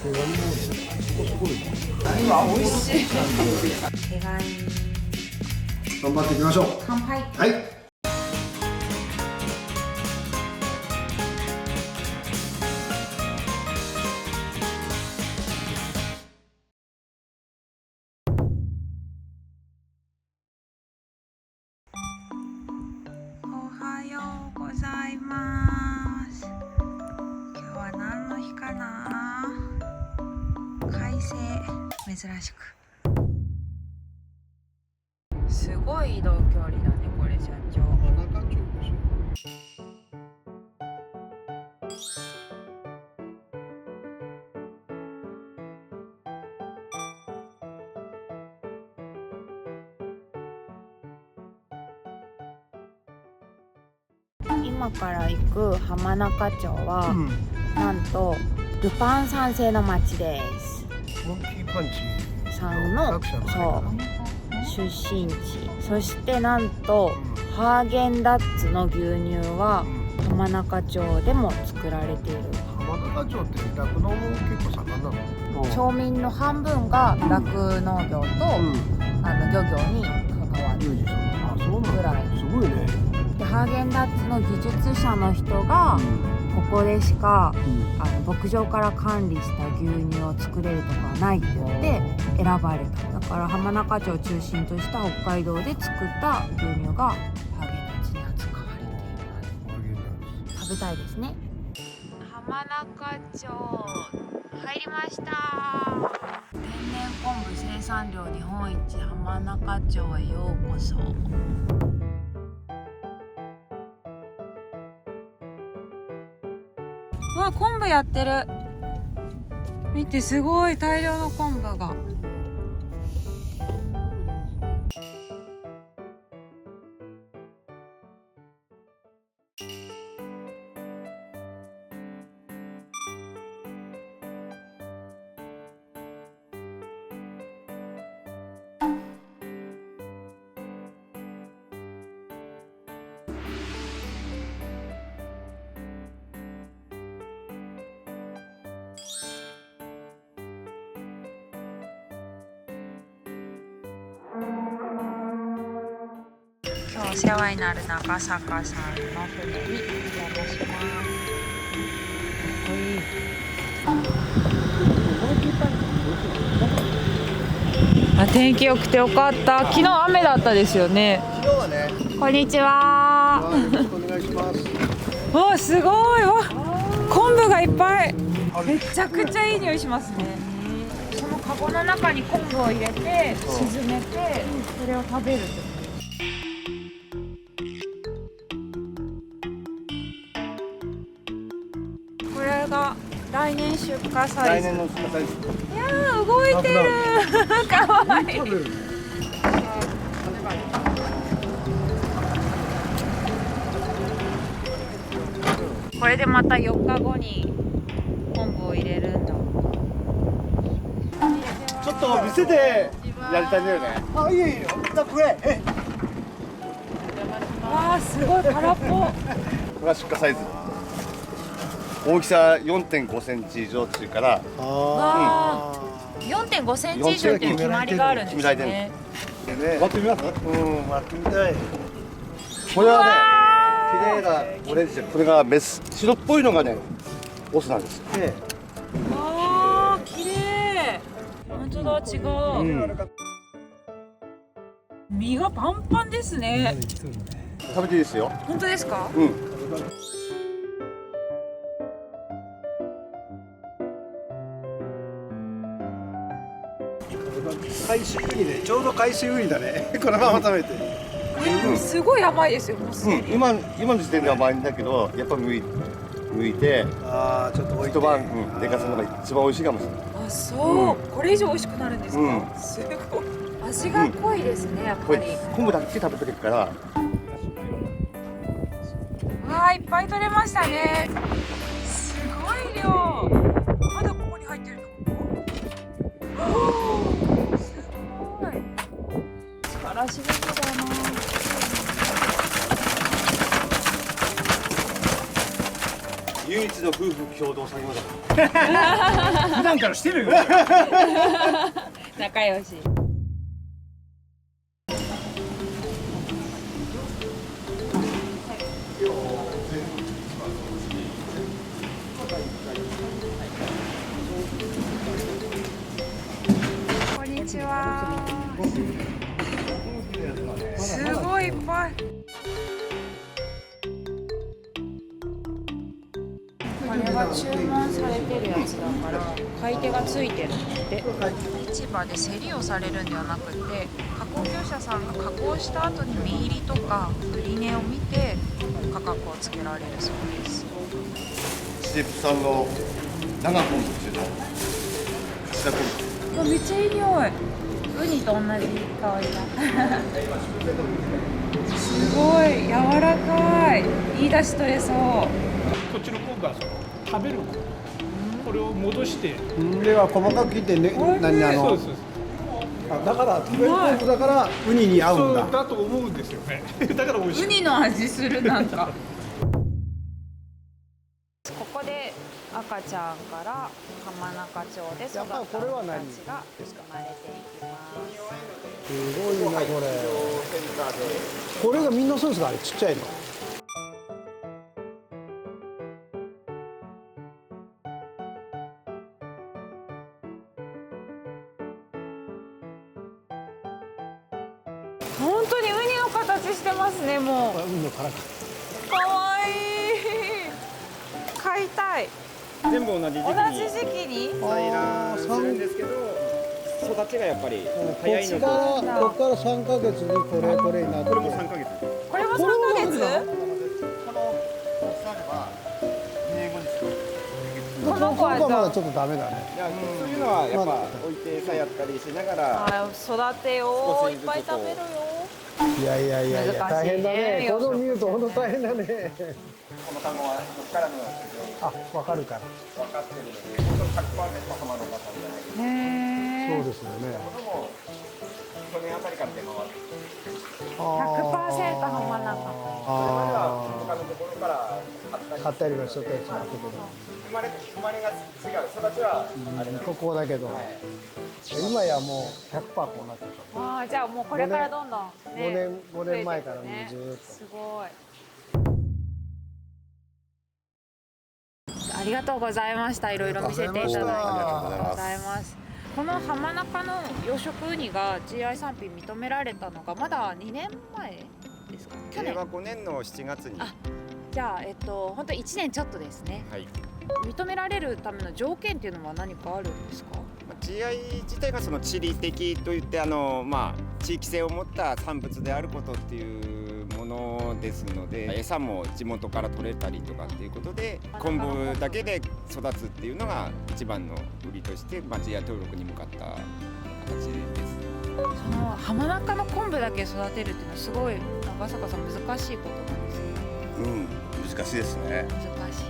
うわ、美味しい。手紙。頑張っていきましょう。乾杯。はい。おはようございます。今日は何の日かな。快晴、珍しく。すごい移動距離だね、これ社長。中町でしょ。今から行く浜中町は、なんとルパン三世の町です。モンキーパンチさんの出身地。そしてなんと、ハーゲンダッツの牛乳は浜中町でも作られている。浜中町って酪農も結構盛んなの？町民の半分が酪農業と、漁業に関わるぐらい。すごいね。でハーゲンダッツの技術者の人が、ここでしか、牧場から管理した牛乳を作れるとかはないって言って選ばれた。だから浜中町を中心とした北海道で作った牛乳がハーゲンダッツには使われています。食べたいですね。浜中町入りました。天然昆布生産量日本一、浜中町へようこそ。うわ、昆布やってる。見て、すごい大量の昆布が。今日お世話になる長坂さんの船にお邪魔します。天気良くてよかった。昨日雨だったですよね。昨日はね。こんにちは。よろしくお願いします。わ、すごいわ。昆布がいっぱい。めちゃくちゃいい匂いしますね。そのカゴの中に昆布を入れて沈めて、それを食べるって。これが来年出荷サイズ。来年の出荷サイズ。いやー、動いてる。かわいい。これでまた4日後に昆布を入れるんだ。ちょっと店でやりたいんだよね。あ、いいよいいよ。これ。わあ、すごい空っぽ。これが出荷サイズ。大きさ 4.5 センチ以上っていうから。4.5 センチ以上っていう決まりがあるんですね。割ってみます？割ってみたい。これはね、綺麗なオレンジで、これがメス。白っぽいのがね、オスなんです。ああ、綺麗。本当だ、違う。身がパンパンですね。食べていいですよ。本当ですか？海水ウニね、ちょうど海水ウニだね。このまま食べて。すごい甘いですよ。もうすでに。今の時点では甘いんだけど、やっぱ剥いて、ちょっと一晩寝かすのが一番美味しいかもしれない。あ、そう。これ以上美味しくなるんですか？すごい。味が濃いですね、やっぱり。昆布だけ食べてるから。わあ、いっぱい取れましたね。すごい量。まだここに入ってるの？すごい。力仕事だな。唯一の夫婦共同作業だ。普段からしてるよ。仲良し。こんにちは。すごいいっぱい。これは注文されてるやつだから買い手がついてるので、市場で競りをされるんではなくて、加工業者さんが加工した後に身入りとか売値を見て価格をつけられるそうです。シェフさんの長昆布っていうの白昆布。めっちゃいい匂い。ウニと同じ香りが。すごい柔らかい。いい出汁取れそう。こっちの昆布は食べるこれを戻してでは細かく切ってね、何そうですだから食べる昆布だからウニに合うんだ。そうだと思うんですよね。だから美味しい。ウニの味するなんか。ここで赤ちゃんから浜中町で育った子たちが生まれていきます。すごいなこれ。これがみんなそうですか、あれちっちゃいの。本当にウニの形してますね。もうウニの殻か。かわいい。買いたい。全部同じ時期同にじ時期に採卵するんですけど、育ちがやっぱり早いのと、ここから3ヶ月にこれになって。これも3ヶ月。これも3ヶ月。この大きさでは2年後ですよ。この子はまだちょっとダメだね。いや、そういうのはやっぱ置いて餌やったりしながら、育てよう。いっぱい食べるよ。いやいやいやいや、難しいね大変だね。この見ると本当大変だね。この単語はどっからのあ、わかるから。分かってるので、本当に100%浜の中じゃないへえ。そうですよね。けども、去年あたりから出回って、 100% 浜中。他のところから買ったりはしとったやつだけど。生まれが違う、育ちはあれなんです。ここだけど。今やもう 100% こうなってる。ああ、じゃあもうこれからどんどん、ね、5年前からもうねずーっと。すごい。ありがとうございました。いろいろ見せていただいて。ありがとうございます。この浜中の養殖ウニが GI 産品認められたのがまだ2年前ですか？去年。令和5年の7月に、あ、じゃあ本当1年ちょっとですね。はい。認められるための条件っていうのは何かあるんですか？GI 自体がその地理的といって地域性を持った産物であることっていうものですので、餌も地元から取れたりとかっていうことで、昆布だけで育つっていうのが一番の売りとして、GI 登録に向かった形です。その浜中の昆布だけ育てるっていうのはすごい長坂さん難しいことなんですか？難しいですね。難しい。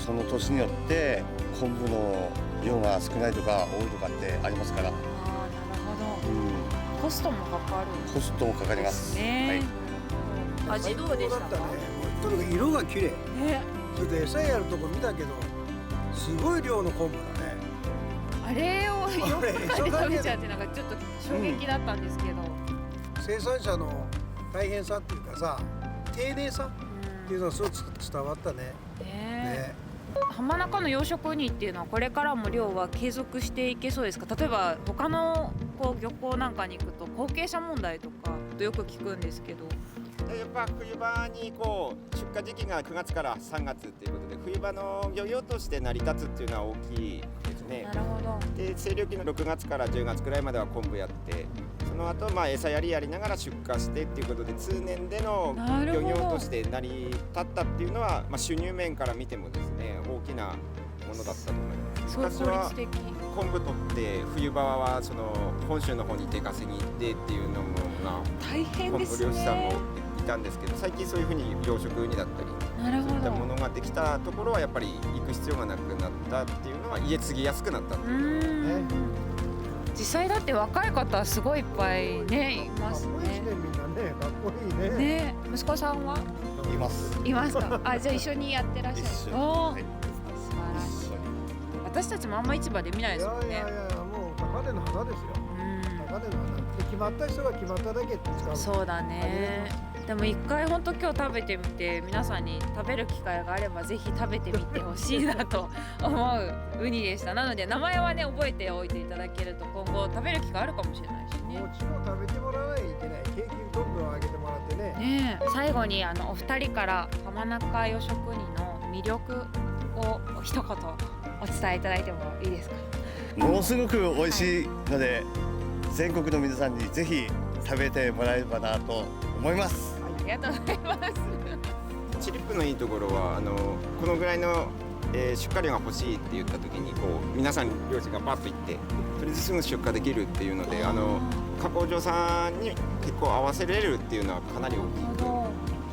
その年によって昆布の量が少ないとか多いとかってありますから、ああ、なるほど。コストもかかる。コストもかかります。ね。味どうでしたか？とにかく色が綺麗。ね。それで餌やるとこ見たけど、すごい量の昆布だね。あれを4日で食べちゃうってなんかちょっと衝撃だったんですけど。生産者の大変さっていうかさ、丁寧さっていうのはすごく伝わったね。ね。浜中の養殖ウニっていうのはこれからも漁は継続していけそうですか？例えば他の漁港なんかに行くと後継者問題とかよく聞くんですけど、やっぱ冬場に出荷時期が9月から3月っていうことで、冬場の漁業として成り立つっていうのは大きいですね。なるほど。で、清涼期の6月から10月くらいまでは昆布やって、その後餌やりながら出荷してっていうことで、通年での漁業として成り立ったっていうのは、収入面から見てもですね、大きなものだったと思います。すごい昔は効率的。昆布取って冬場はその本州の方に出稼ぎ行ってっていうのも大変昆ですね。布漁師さんもいたんですけど、最近そういうふうに養殖ウニだったりなるほそういったもど。のができたところはやっぱり行く必要がなくなったっていうのは、家継ぎやすくなったっていうのは実際だって若い方はすごいいっぱいねいますね。かっこいいしね、みんなね、かっこいいね。ね、息子さんはいます。いますか？あ、じゃあ一緒にやってらっしゃる。一緒におーはい私たちもあんま市場で見ないいですもんね。やいやいや、もう高値の花ですよ。高値の花で決まった人が決まっただけ使う。そうだね。でも一回本当今日食べてみて、皆さんに食べる機会があればぜひ食べてみてほしいなと思うウニでした。なので名前はね覚えておいていただけると今後食べる機会あるかもしれないしね。もちろん食べてもらわないといけない。ケーキどんどんあげてもらってね。ねえ、最後にお二人から浜中養殖ウニの魅力を一言お伝えいただいてもいいですか。ものすごく美味しいので、全国の皆さんにぜひ食べてもらえればなと思います。ありがとうございます。チリップのいいところはこのぐらいの、出荷量が欲しいって言った時にこう皆さん漁師がバッと行ってとりあえずすぐ出荷できるっていうので加工場さんに結構合わせれるっていうのはかなり大きく、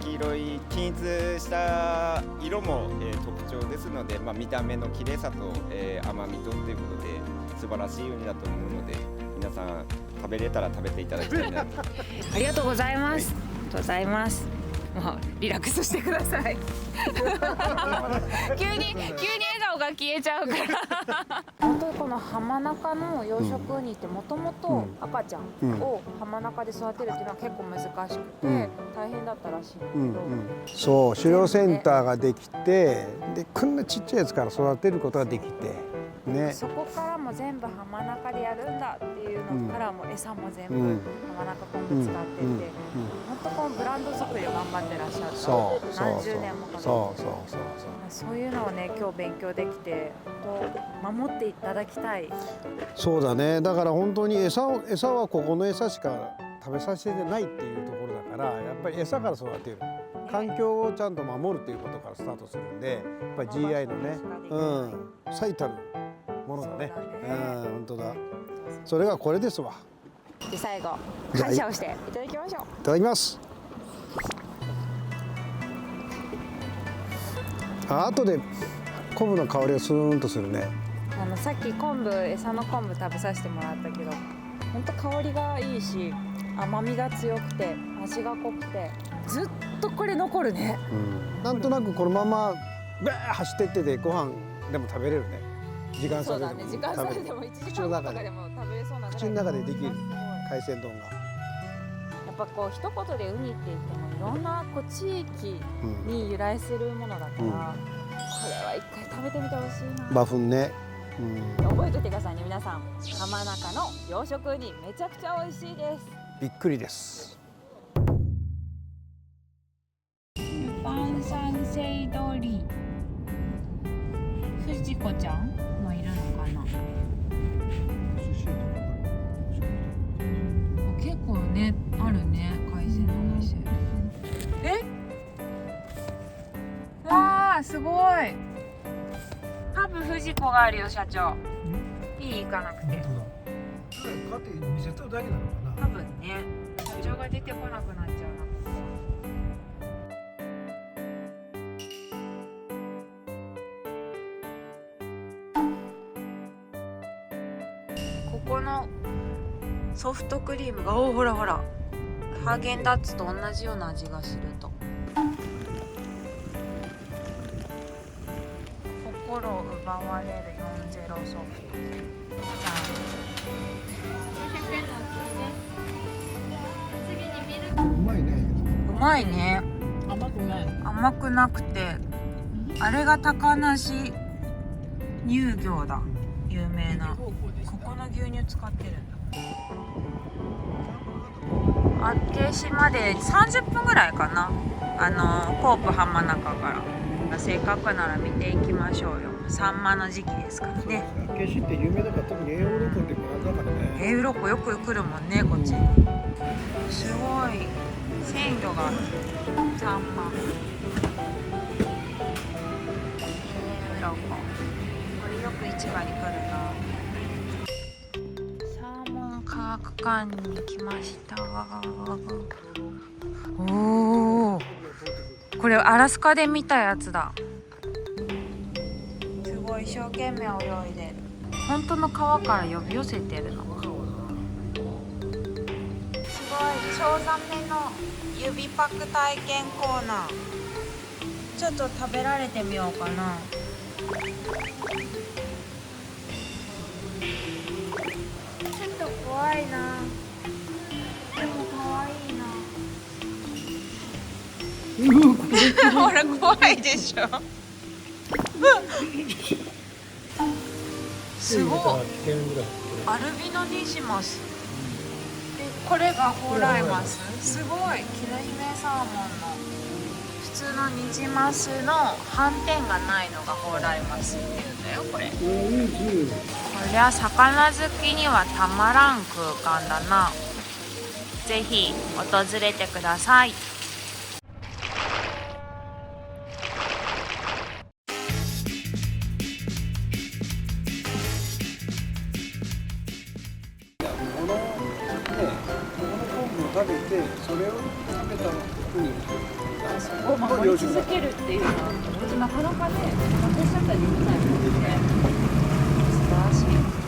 黄色い均一した色も、特徴ですので、見た目の綺麗さと、甘みとっていうことで素晴らしいウニだと思うので皆さん食べれたら食べていただきたいなとありがとうございます。ありがとうございます。もうリラックスしてください。急に笑顔が消えちゃうから。本当にこの浜中の養殖ウニってもともと赤ちゃんを浜中で育てるっていうのは結構難しくて大変だったらしいんだけど、そう、狩猟センターができて、でこんなちっちゃいやつから育てることができてね。そこからも全部浜中でやるんだっていうのからも餌も全部浜中昆布使ってて、本当このブランド作りを頑張ってらっしゃった。そう何十年もかかって。そういうのをね今日勉強できて守っていただきたい。そうだね。だから本当に餌はここの餌しか食べさせてないっていうところだから、やっぱり餌から育てる、環境をちゃんと守るっていうことからスタートするんで、やっぱり GI のね、最たるものだね。本当だ。それがこれですわ。で最後感謝をしていただきましょう。いただきます。後で昆布の香りがスーンとするね。さっき餌の昆布食べさせてもらったけど、本当香りがいいし甘みが強くて味が濃くてずっとこれ残るね。なんとなくこのままバー走ってっててご飯でも食べれるね。時間差でも時間差でも1時間後とかでも食べれそうなぐらい。口の中でできる海鮮丼が。やっぱこう一言でウニって言ってもいろんな地域に由来するものだから、これは一回食べてみてほしいな。バフンね。覚えておいてくださいね皆さん。浜中の養殖ウニめちゃくちゃ美味しいです。びっくりです。晩三星鳥藤子ちゃんもいるのかな。結構ねあるね海鮮のお店。わあすごい。ハブ藤子があるよ社長。いい行かなくて。買って見せただけなのかな。多分ね社長が出てこなくなっちゃうな。ここのソフトクリームがほらハーゲンダッツと同じような味がすると。心を奪われる40ソフト。うまいね。うまいね。甘くなくて、あれが高梨乳業だ。有名な。ここの牛乳使ってるんだ。厚岸まで30分ぐらいかな。コープ浜中から。せっかくなら見ていきましょうよ。サンマの時期ですからね。厚岸って有名だから、特に栄養ロコってブランドだからね。栄養ロコよく来るもんねこっちに。すごい鮮魚がある。サンマ。ロコ。これよく市場に来るな。サーモン科学館に来ました。おお。これアラスカで見たやつだ。すごい一生懸命泳いで本当の川から呼び寄せてるの。すごいチョウザメの指パク体験コーナー。ちょっと食べられてみようかな。これ怖いでしょ。すごい。アルビノニジマス。で、これがホーライマス。すごい。キラヒメサーモンの普通のニジマスの斑点がないのがホーライマスっていうんだよ、これ。こりゃ魚好きにはたまらん空間だな。ぜひ訪れてください。この昆布を食べてそれを食べた時にそこを守り続けるっていうのはなかなかね、私だったらできないもんね。素晴らしい。